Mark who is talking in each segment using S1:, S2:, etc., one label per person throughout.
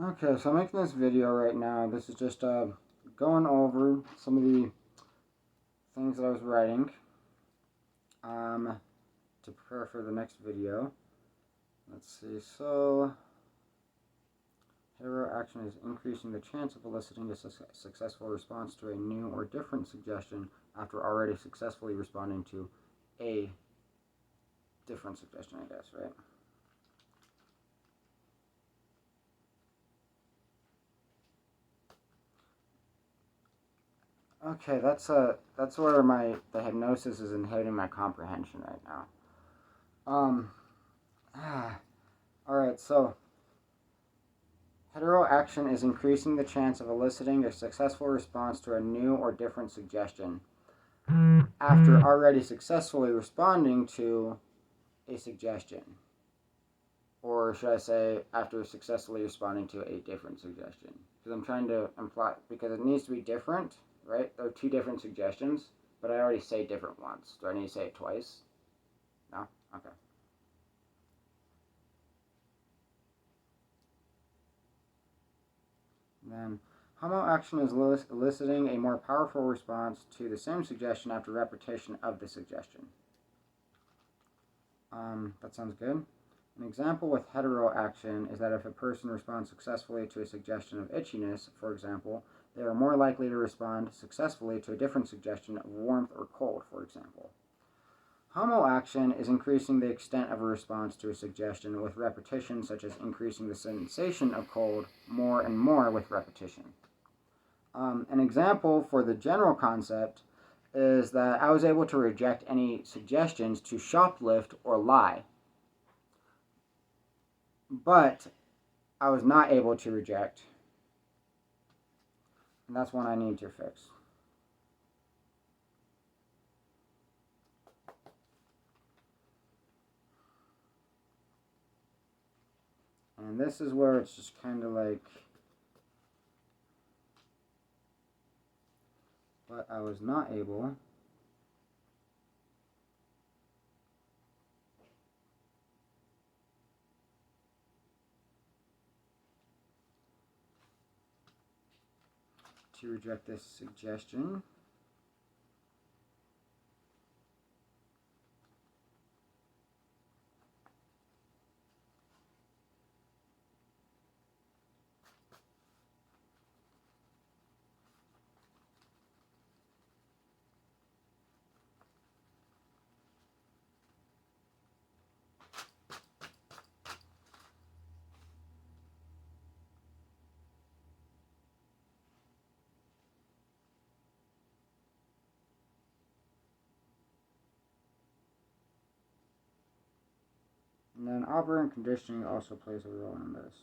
S1: Okay, so I'm making this video right now. This is just going over some of the things that I was writing to prepare for the next video. Let's see, so hetero action is increasing the chance of eliciting a successful response to a new or different suggestion after already successfully responding to a different suggestion, I guess, right? Okay, that's where the hypnosis is inhibiting my comprehension right now. Alright, so hetero action is increasing the chance of eliciting a successful response to a new or different suggestion after already successfully responding to a suggestion. Or should I say, after successfully responding to a different suggestion? Because I'm trying to imply, because it needs to be different, right? There are two different suggestions, but I already say different ones. Do I need to say it twice? No? Okay. And then, homo action is eliciting a more powerful response to the same suggestion after repetition of the suggestion. That sounds good. An example with hetero action is that if a person responds successfully to a suggestion of itchiness, for example, they are more likely to respond successfully to a different suggestion of warmth or cold, for example. Homo action is increasing the extent of a response to a suggestion with repetition, such as increasing the sensation of cold more and more with repetition. An example for the general concept is that I was able to reject any suggestions to shoplift or lie, but I was not able to reject, and that's one I need to fix. And this is where it's just kind of like, but I was not able to reject this suggestion. And then operant conditioning also plays a role in this.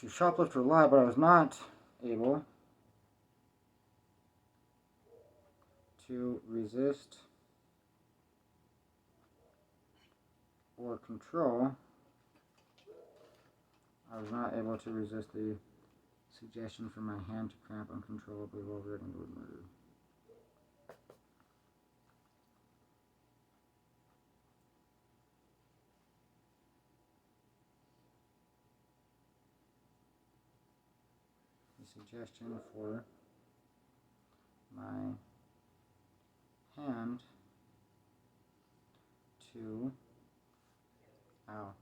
S1: To shoplift or lie, but I was not able to resist or control. I was not able to resist the suggestion for my hand to cramp uncontrollably while writing the word murder. The suggestion for my hand to, ow,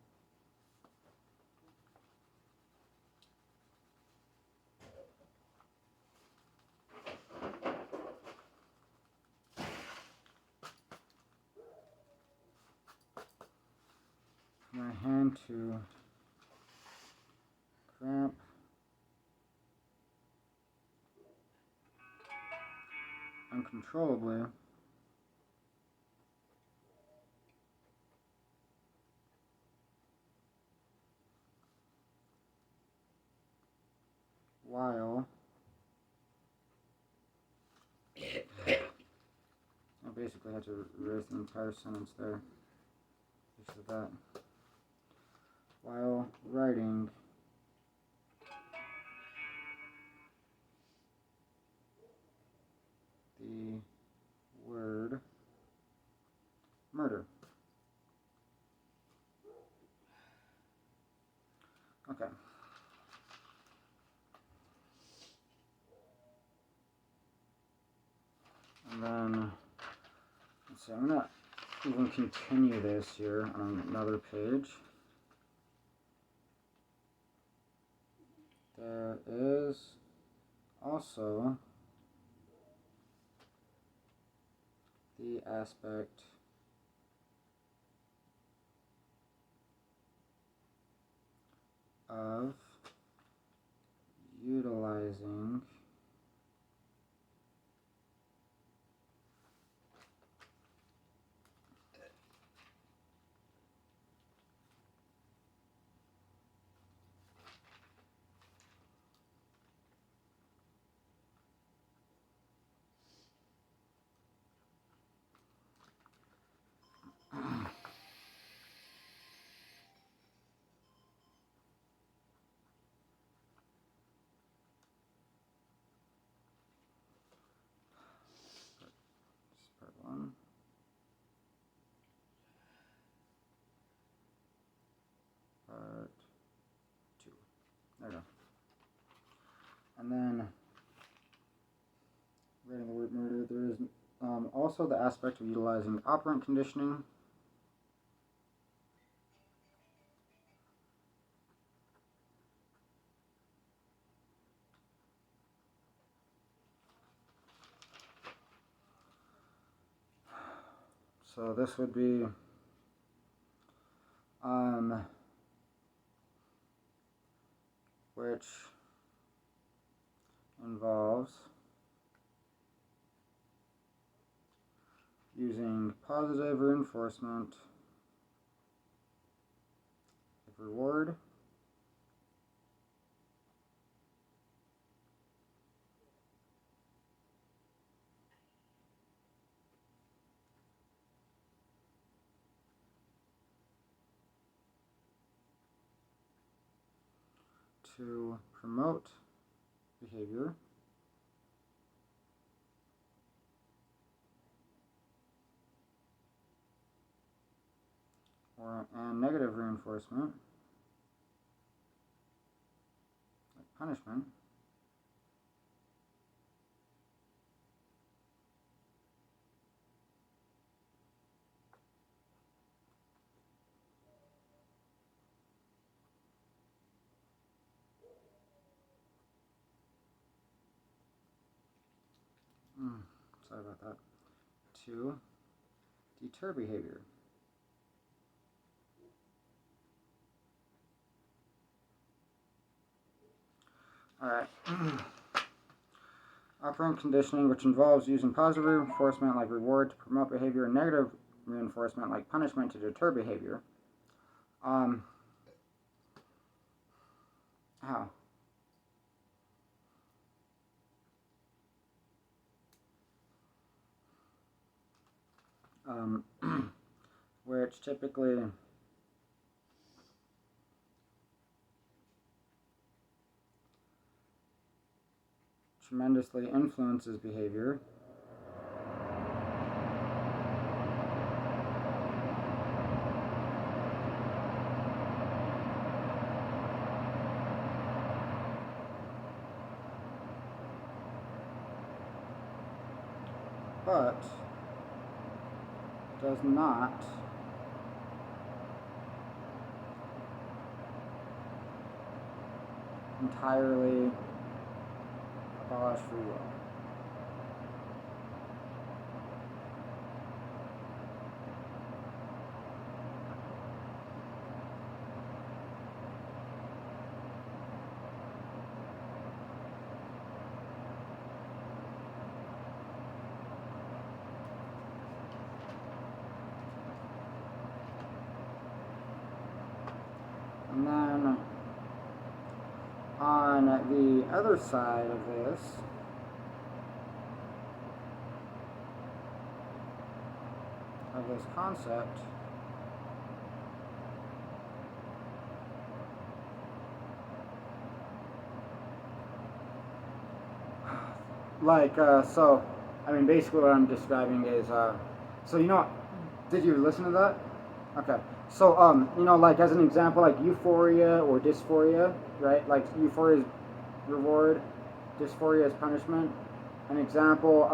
S1: my hand to cramp uncontrollably while I basically had to erase the entire sentence there because of that. while writing the word murder. Okay. And then, let's see, I'm going to even continue this here on another page. There is also the aspect of utilizing part 1. Part 2. There we go. And then, writing the word murder, there is also the aspect of utilizing operant conditioning. So this would be which involves using positive reinforcement of reward to promote behavior and negative reinforcement, like punishment, sorry about that, to deter behavior. Alright. Operant conditioning, which involves using positive reinforcement like reward to promote behavior and negative reinforcement like punishment to deter behavior. How? Which typically tremendously influences behavior. But does not entirely abolish free will. And then on the other side of this, concept, like, so, I mean, basically what I'm describing is, so, did you listen to that? Okay. So, like, as an example, like euphoria or dysphoria, right? Like, euphoria is reward, dysphoria is punishment. An example,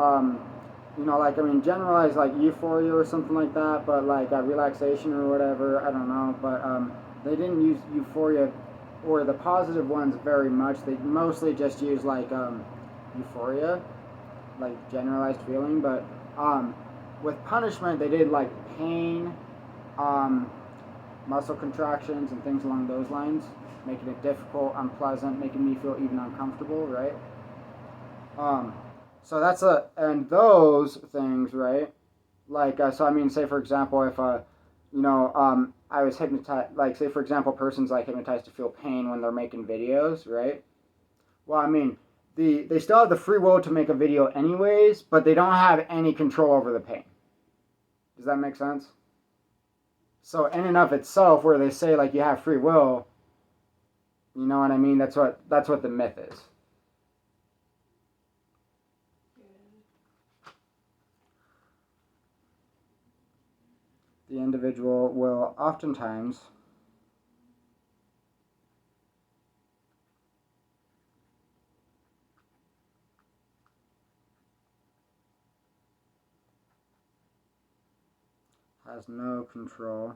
S1: like, I mean, generalize, like, euphoria or something like that, but, like, relaxation or whatever, I don't know, but, they didn't use euphoria or the positive ones very much. They mostly just use, like, euphoria, like, generalized feeling, but, with punishment, they did, like, pain, um, muscle contractions and things along those lines, making it difficult, unpleasant, making me feel even uncomfortable, right? Um, so and those things, right? Like, so I mean, say for example, if I was hypnotized, like, say for example, a person's like hypnotized to feel pain when they're making videos, right? Well, I mean, they still have the free will to make a video anyways, but they don't have any control over the pain. Does that make sense? So in and of itself, where they say like you have free will, you know what I mean? That's what the myth is. The individual will oftentimes has no control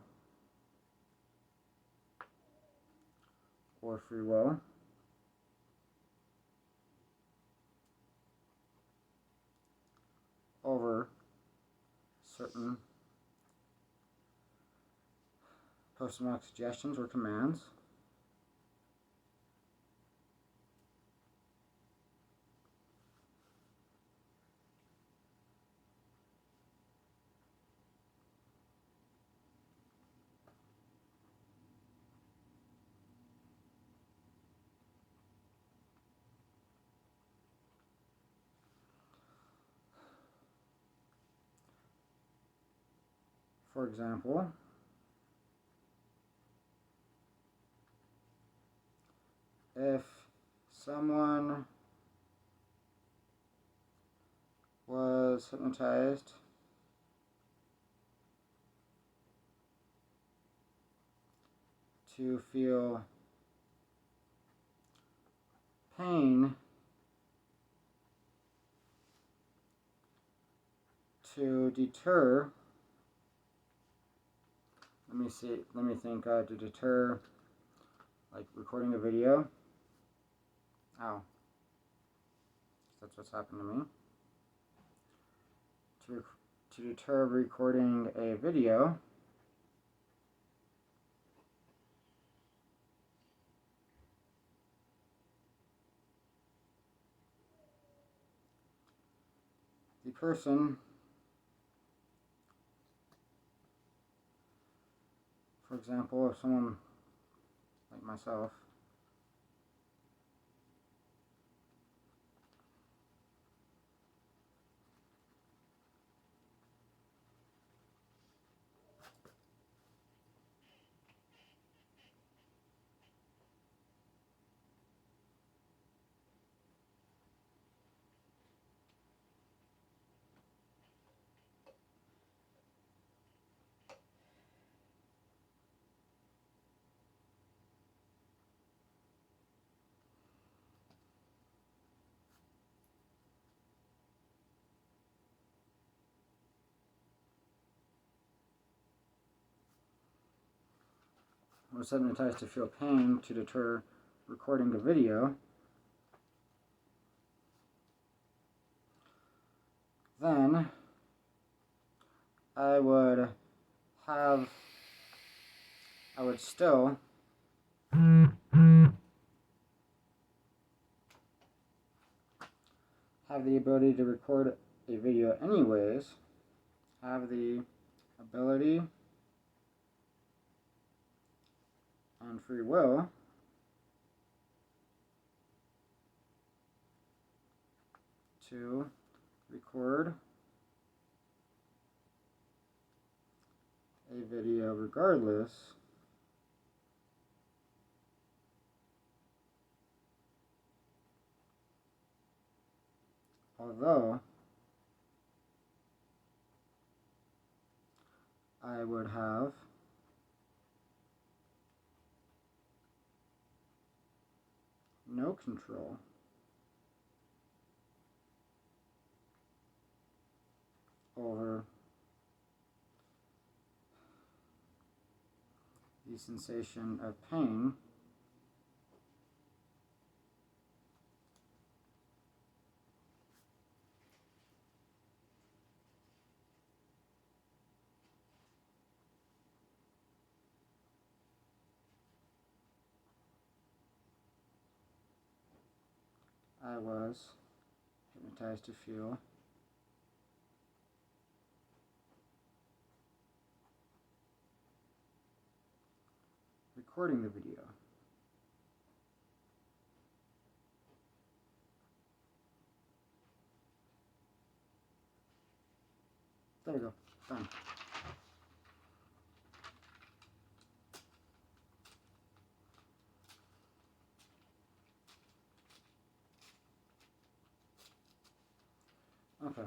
S1: or free will over certain post-traumatic suggestions or commands. For example, if someone was hypnotized to feel pain to deter, let me think, to deter, like recording a video. Oh, that's what's happened to me. To deter recording a video, the person, for example, if someone like myself was hypnotized to feel pain to deter recording a video, then I would still have the ability to record a video anyways, have the ability and free will to record a video regardless although I would have no control over the sensation of pain I was hypnotized to feel recording the video. There we go. Done. Okay.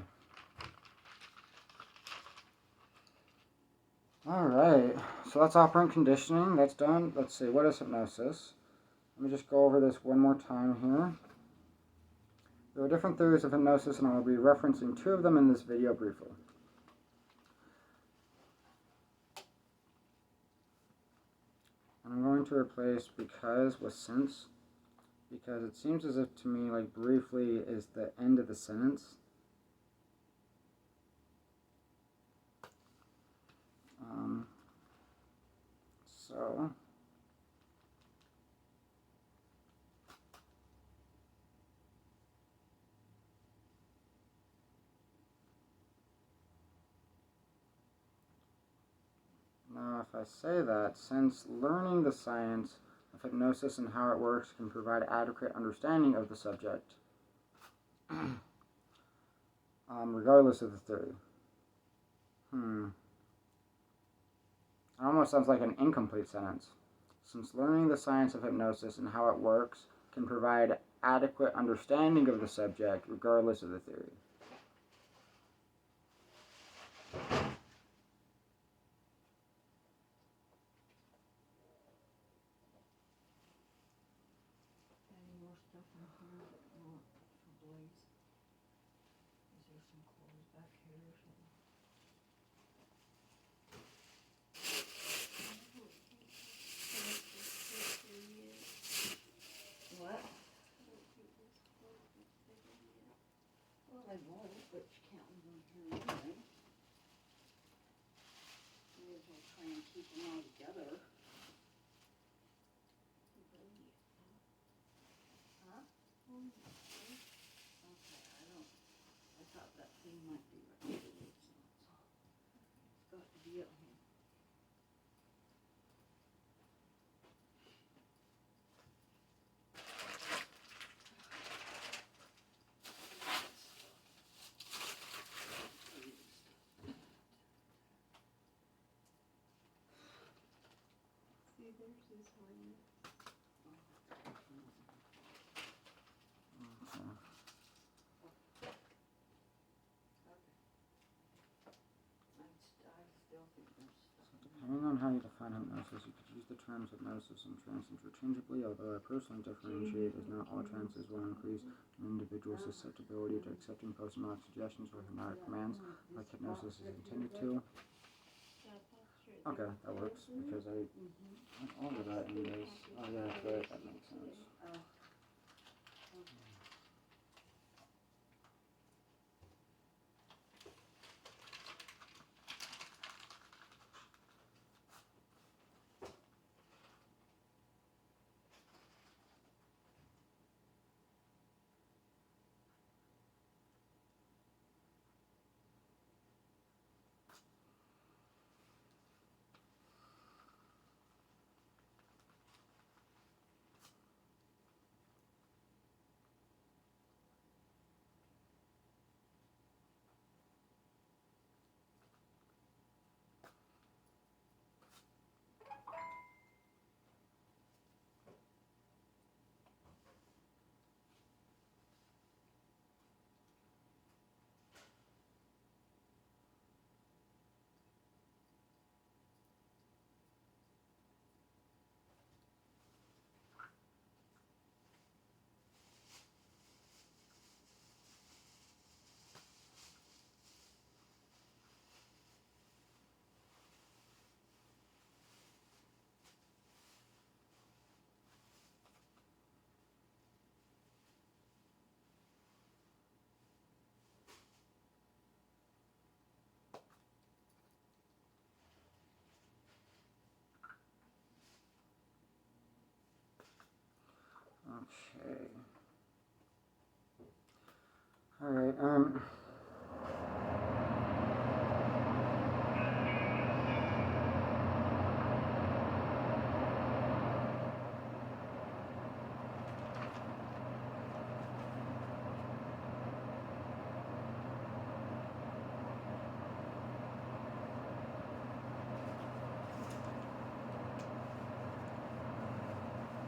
S1: Alright, so that's operant conditioning. That's done. Let's see, what is hypnosis? Let me just go over this one more time here. There are different theories of hypnosis, and I will be referencing two of them in this video briefly. And I'm going to replace because with since, because it seems as if to me like briefly is the end of the sentence. So now if I say that, since learning the science of hypnosis and how it works can provide adequate understanding of the subject, regardless of the theory. It almost sounds like an incomplete sentence. Since learning the science of hypnosis and how it works can provide adequate understanding of the subject, regardless of the theory.
S2: Any more stuff in here that you want for Blaze? Is there some clothes back here or something? What? Well, I won't, but you can't leave them here anyway. May as well try and keep them all together. Huh? Okay, I thought that thing might be right here. It's got to be up here. See, there's his harness.
S1: Depending on how you define hypnosis, you could use the terms hypnosis and trance interchangeably, although I personally differentiate as not all trances will increase an individual's susceptibility to accepting post-hypnotic suggestions or hypnotic commands, like hypnosis is intended to. Okay, that works, because I went over that in this. Oh yeah, but that makes sense. Okay. Alright,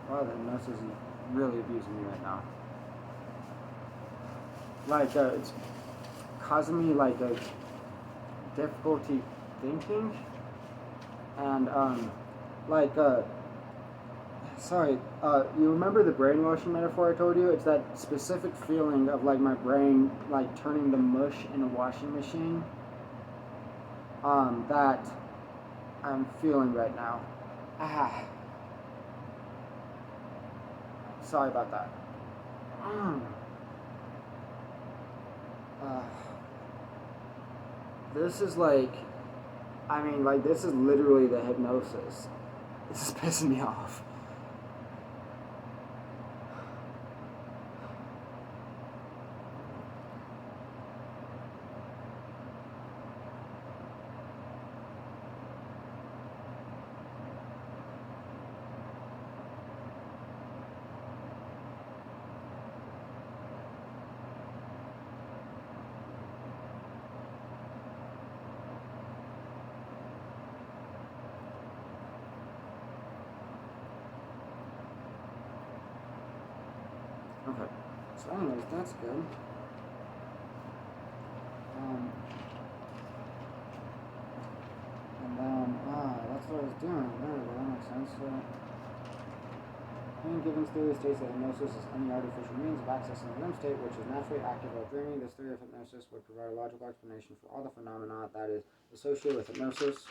S1: wow, the hypnosis is really abusing me right now. Like, it's causing me, like, a difficulty thinking, and, like, sorry, you remember the brainwashing metaphor I told you? It's that specific feeling of, like, my brain, like, turning the mush in a washing machine, that I'm feeling right now. Ah. Sorry about that. Uh, this is like, I mean, like, this is literally the hypnosis. This is pissing me off. Okay, so anyways, that's good. And then, that's what I was doing. There we go, that makes sense. Any given theory states that hypnosis is any artificial means of accessing a REM state which is naturally active while dreaming. This theory of hypnosis would provide a logical explanation for all the phenomena that is associated with hypnosis.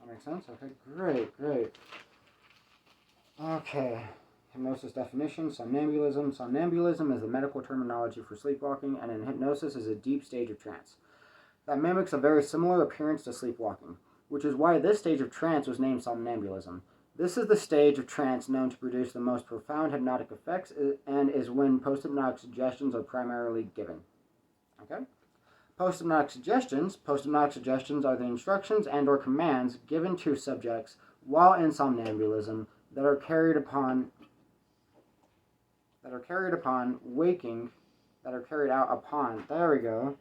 S1: That makes sense? Okay, great. Okay. Hypnosis definition, somnambulism. Somnambulism is the medical terminology for sleepwalking, and in hypnosis is a deep stage of trance that mimics a very similar appearance to sleepwalking, which is why this stage of trance was named somnambulism. This is the stage of trance known to produce the most profound hypnotic effects and is when post-hypnotic suggestions are primarily given. Okay? Post-hypnotic suggestions are the instructions and or commands given to subjects while in somnambulism that are carried out upon, there we go.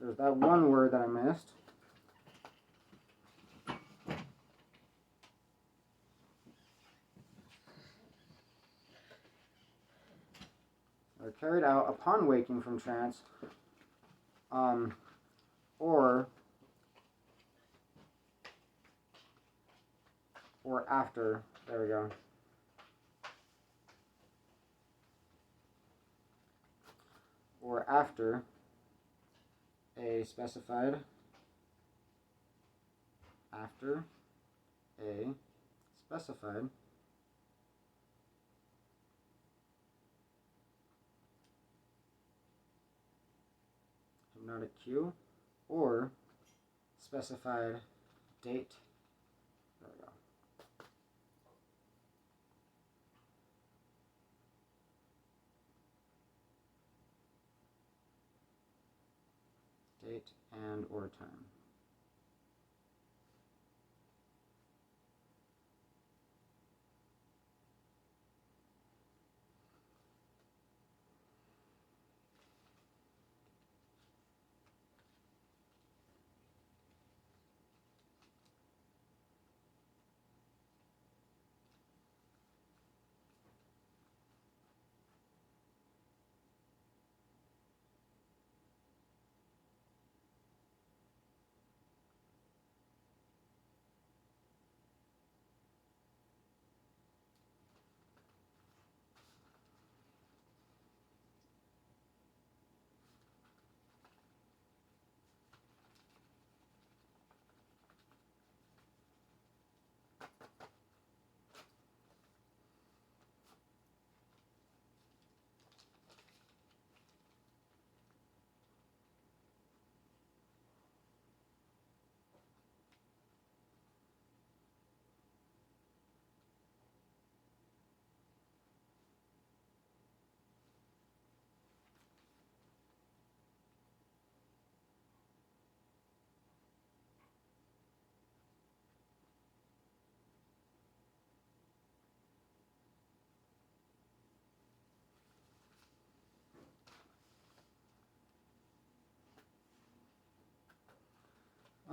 S1: There's that one word that I missed. Are carried out upon waking from trance, or after. There we go. Or after a specified hypnotic cue or specified date. There we go. Date and or time.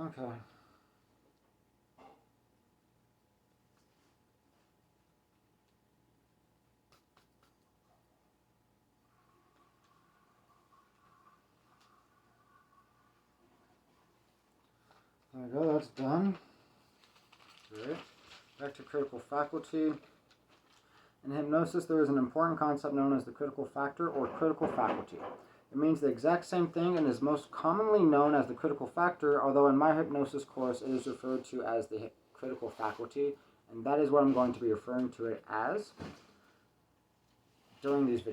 S1: Okay. There we go, that's done. Great. Back to critical faculty. In hypnosis, there is an important concept known as the critical factor or critical faculty. It means the exact same thing and is most commonly known as the critical factor, although in my hypnosis course it is referred to as the critical faculty, and that is what I'm going to be referring to it as during these videos.